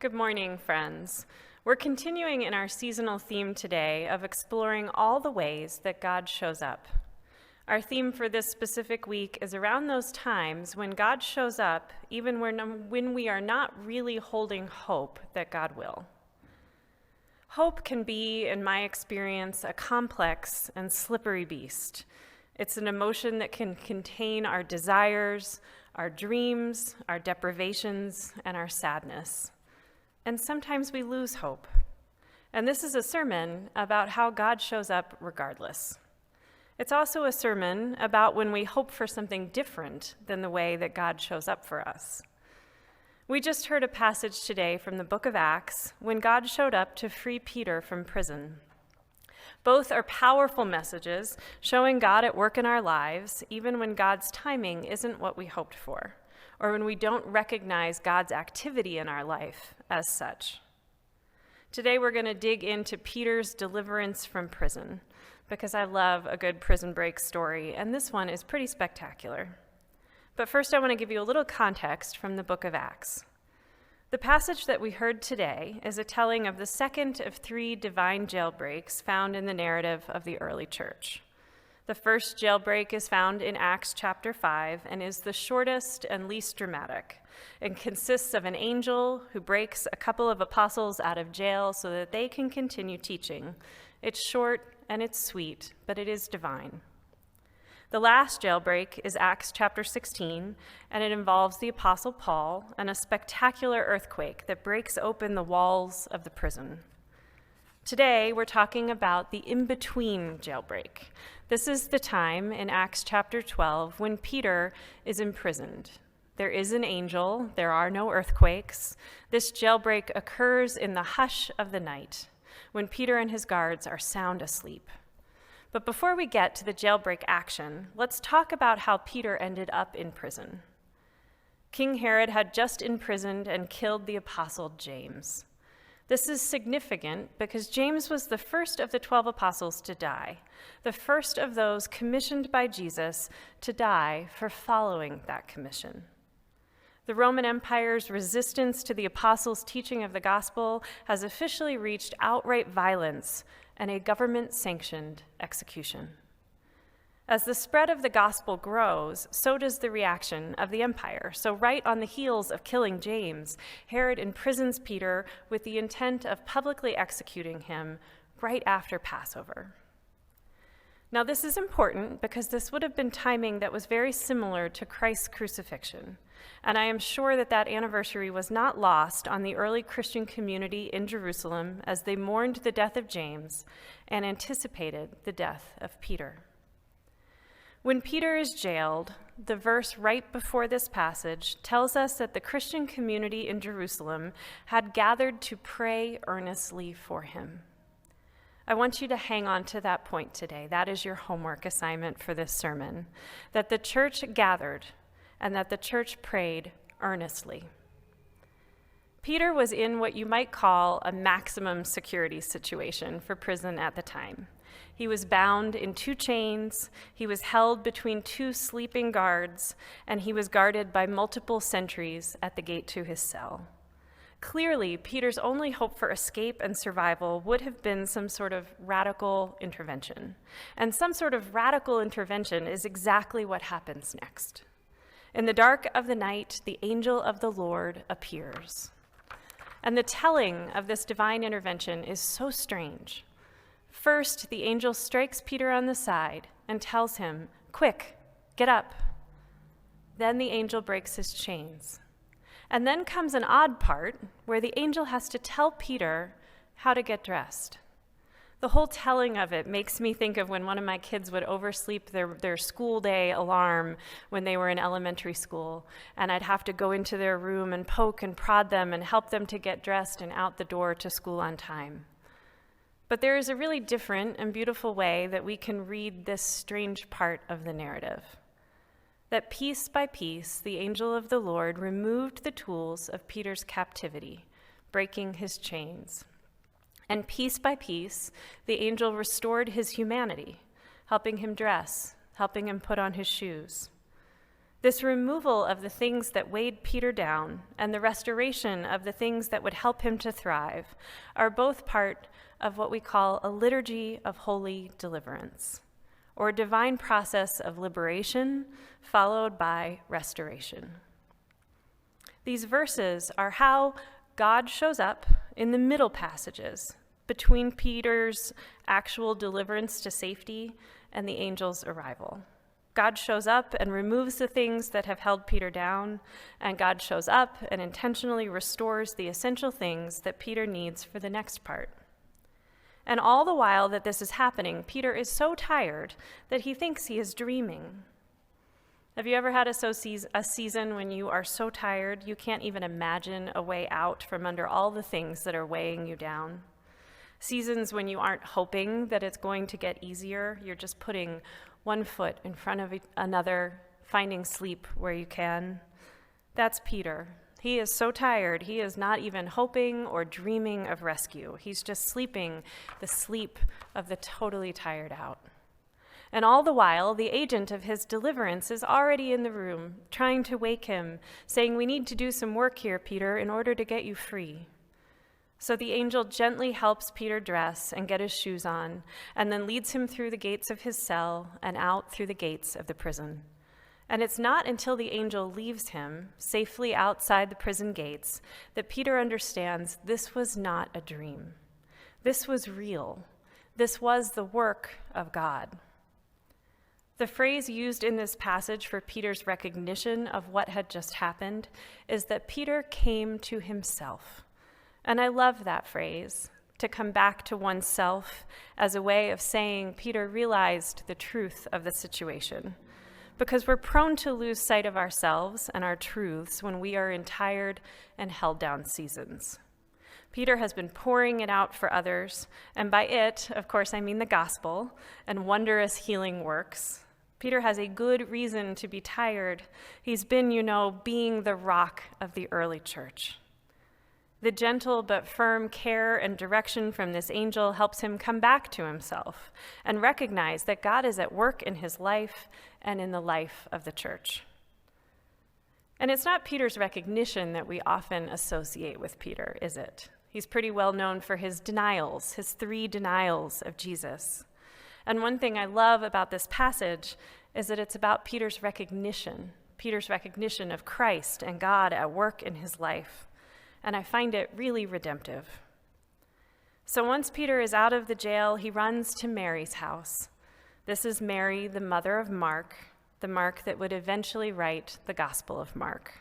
Good morning, friends. We're continuing in our seasonal theme today of exploring all the ways that God shows up. Our theme for this specific week is around those times when God shows up, even when we are not really holding hope that God will. Hope can be, in my experience, a complex and slippery beast. It's an emotion that can contain our desires, our dreams, our deprivations, and our sadness. And sometimes we lose hope. And this is a sermon about how God shows up regardless. It's also a sermon about when we hope for something different than the way that God shows up for us. We just heard a passage today from the book of Acts when God showed up to free Peter from prison. Both are powerful messages showing God at work in our lives, even when God's timing isn't what we hoped for, or when we don't recognize God's activity in our life as such. Today we're going to dig into Peter's deliverance from prison, because I love a good prison break story, and this one is pretty spectacular. But first I want to give you a little context from the book of Acts. The passage that we heard today is a telling of the second of three divine jailbreaks found in the narrative of the early church. The first jailbreak is found in Acts chapter 5 and is the shortest and least dramatic. It consists of an angel who breaks a couple of apostles out of jail so that they can continue teaching. It's short and it's sweet, but it is divine. The last jailbreak is Acts chapter 16, and it involves the apostle Paul and a spectacular earthquake that breaks open the walls of the prison. Today, we're talking about the in-between jailbreak. This is the time in Acts chapter 12 when Peter is imprisoned. There is an angel, there are no earthquakes. This jailbreak occurs in the hush of the night, when Peter and his guards are sound asleep. But before we get to the jailbreak action, let's talk about how Peter ended up in prison. King Herod had just imprisoned and killed the apostle James. This is significant because James was the first of the 12 apostles to die, the first of those commissioned by Jesus to die for following that commission. The Roman Empire's resistance to the apostles' teaching of the gospel has officially reached outright violence and a government-sanctioned execution. As the spread of the gospel grows, so does the reaction of the empire. So right on the heels of killing James, Herod imprisons Peter with the intent of publicly executing him right after Passover. Now this is important because this would have been timing that was very similar to Christ's crucifixion. And I am sure that that anniversary was not lost on the early Christian community in Jerusalem as they mourned the death of James and anticipated the death of Peter. When Peter is jailed, the verse right before this passage tells us that the Christian community in Jerusalem had gathered to pray earnestly for him. I want you to hang on to that point today. That is your homework assignment for this sermon, that the church gathered and that the church prayed earnestly. Peter was in what you might call a maximum security situation for prison at the time. He was bound in 2 chains, he was held between 2 sleeping guards, and he was guarded by multiple sentries at the gate to his cell. Clearly, Peter's only hope for escape and survival would have been some sort of radical intervention. And some sort of radical intervention is exactly what happens next. In the dark of the night, the angel of the Lord appears. And the telling of this divine intervention is so strange. First, the angel strikes Peter on the side and tells him, "Quick, get up." Then the angel breaks his chains. And then comes an odd part where the angel has to tell Peter how to get dressed. The whole telling of it makes me think of when one of my kids would oversleep their school day alarm when they were in elementary school, and I'd have to go into their room and poke and prod them and help them to get dressed and out the door to school on time. But there is a really different and beautiful way that we can read this strange part of the narrative. That piece by piece, the angel of the Lord removed the tools of Peter's captivity, breaking his chains. And piece by piece, the angel restored his humanity, helping him dress, helping him put on his shoes. This removal of the things that weighed Peter down and the restoration of the things that would help him to thrive are both part of what we call a liturgy of holy deliverance, or a divine process of liberation followed by restoration. These verses are how God shows up in the middle passages between Peter's actual deliverance to safety and the angel's arrival. God shows up and removes the things that have held Peter down, and God shows up and intentionally restores the essential things that Peter needs for the next part. And all the while that this is happening, Peter is so tired that he thinks he is dreaming. Have you ever had a season when you are so tired you can't even imagine a way out from under all the things that are weighing you down? Seasons when you aren't hoping that it's going to get easier, you're just putting one foot in front of another, finding sleep where you can. That's Peter. He is so tired, he is not even hoping or dreaming of rescue. He's just sleeping the sleep of the totally tired out. And all the while, the agent of his deliverance is already in the room, trying to wake him, saying, "We need to do some work here, Peter, in order to get you free." So the angel gently helps Peter dress and get his shoes on, and then leads him through the gates of his cell and out through the gates of the prison. And it's not until the angel leaves him safely outside the prison gates that Peter understands this was not a dream. This was real. This was the work of God. The phrase used in this passage for Peter's recognition of what had just happened is that Peter came to himself. And I love that phrase, to come back to oneself, as a way of saying Peter realized the truth of the situation. Because we're prone to lose sight of ourselves and our truths when we are in tired and held down seasons. Peter has been pouring it out for others, and by it, of course, I mean the gospel and wondrous healing works. Peter has a good reason to be tired. He's been, being the rock of the early church. The gentle but firm care and direction from this angel helps him come back to himself and recognize that God is at work in his life and in the life of the church. And it's not Peter's recognition that we often associate with Peter, is it? He's pretty well known for his denials, his 3 denials of Jesus. And one thing I love about this passage is that it's about Peter's recognition of Christ and God at work in his life. And I find it really redemptive. So once Peter is out of the jail, he runs to Mary's house. This is Mary, the mother of Mark, the Mark that would eventually write the Gospel of Mark.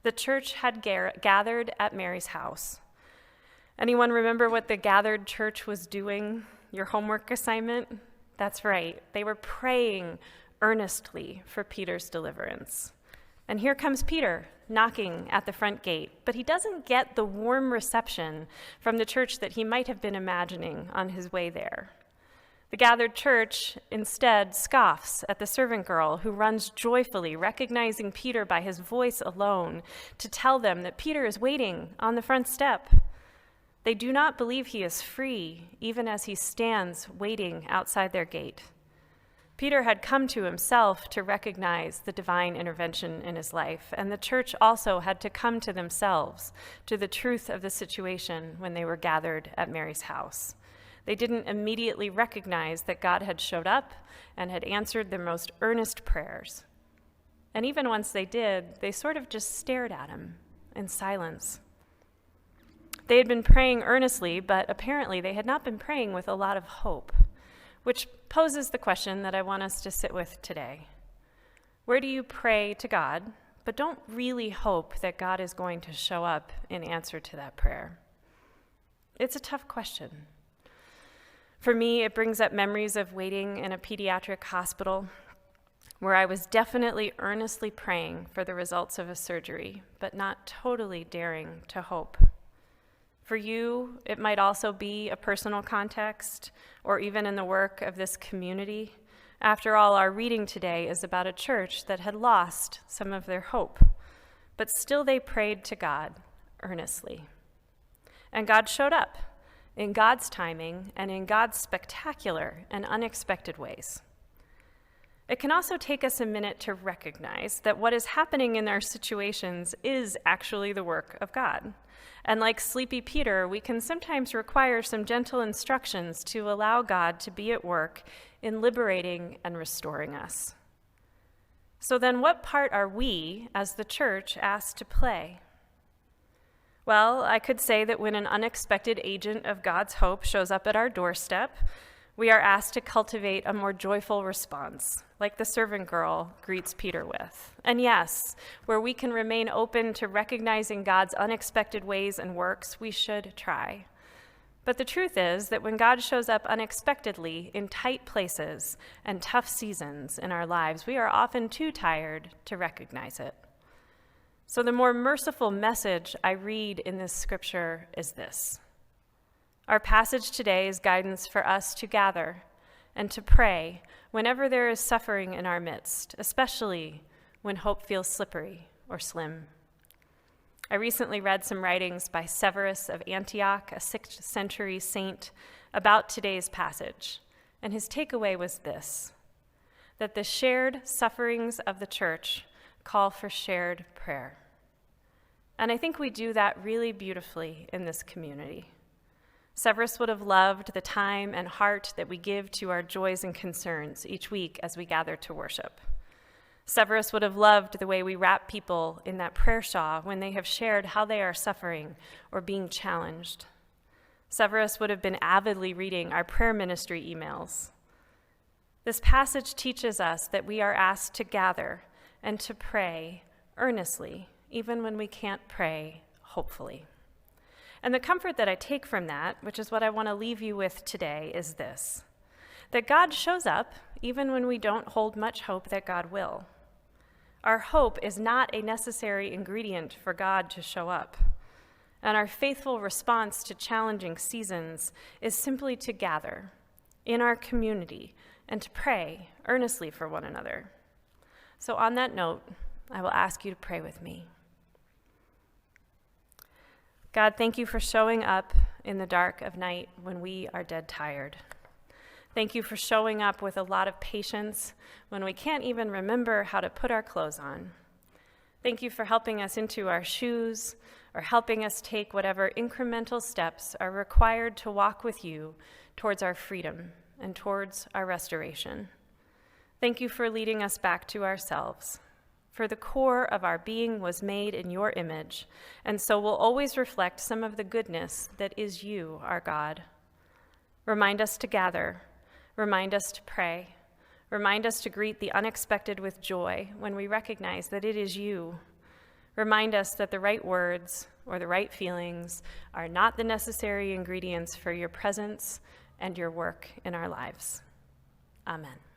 The church had gathered at Mary's house. Anyone remember what the gathered church was doing? Your homework assignment? That's right. They were praying earnestly for Peter's deliverance. And here comes Peter, knocking at the front gate, but he doesn't get the warm reception from the church that he might have been imagining on his way there. The gathered church instead scoffs at the servant girl who runs joyfully, recognizing Peter by his voice alone, to tell them that Peter is waiting on the front step. They do not believe he is free, even as he stands waiting outside their gate. Peter had come to himself to recognize the divine intervention in his life, and the church also had to come to themselves, to the truth of the situation when they were gathered at Mary's house. They didn't immediately recognize that God had showed up and had answered their most earnest prayers. And even once they did, they sort of just stared at him in silence. They had been praying earnestly, but apparently they had not been praying with a lot of hope, which poses the question that I want us to sit with today. Where do you pray to God, but don't really hope that God is going to show up in answer to that prayer? It's a tough question. For me, it brings up memories of waiting in a pediatric hospital where I was definitely earnestly praying for the results of a surgery, but not totally daring to hope. For you, it might also be a personal context, or even in the work of this community. After all, our reading today is about a church that had lost some of their hope, but still they prayed to God earnestly. And God showed up in God's timing and in God's spectacular and unexpected ways. It can also take us a minute to recognize that what is happening in our situations is actually the work of God. And like Sleepy Peter, we can sometimes require some gentle instructions to allow God to be at work in liberating and restoring us. So then what part are we, as the church, asked to play? Well, I could say that when an unexpected agent of God's hope shows up at our doorstep, we are asked to cultivate a more joyful response, like the servant girl greets Peter with. And yes, where we can remain open to recognizing God's unexpected ways and works, we should try. But the truth is that when God shows up unexpectedly in tight places and tough seasons in our lives, we are often too tired to recognize it. So the more merciful message I read in this scripture is this. Our passage today is guidance for us to gather and to pray whenever there is suffering in our midst, especially when hope feels slippery or slim. I recently read some writings by Severus of Antioch, a 6th century saint, about today's passage, and his takeaway was this, that the shared sufferings of the church call for shared prayer. And I think we do that really beautifully in this community. Severus would have loved the time and heart that we give to our joys and concerns each week as we gather to worship. Severus would have loved the way we wrap people in that prayer shawl when they have shared how they are suffering or being challenged. Severus would have been avidly reading our prayer ministry emails. This passage teaches us that we are asked to gather and to pray earnestly, even when we can't pray hopefully. And the comfort that I take from that, which is what I want to leave you with today, is this, that God shows up even when we don't hold much hope that God will. Our hope is not a necessary ingredient for God to show up. And our faithful response to challenging seasons is simply to gather in our community and to pray earnestly for one another. So on that note, I will ask you to pray with me. God, thank you for showing up in the dark of night when we are dead tired. Thank you for showing up with a lot of patience when we can't even remember how to put our clothes on. Thank you for helping us into our shoes or helping us take whatever incremental steps are required to walk with you towards our freedom and towards our restoration. Thank you for leading us back to ourselves. For the core of our being was made in your image, and so will always reflect some of the goodness that is you, our God. Remind us to gather, remind us to pray, remind us to greet the unexpected with joy when we recognize that it is you. Remind us that the right words or the right feelings are not the necessary ingredients for your presence and your work in our lives. Amen.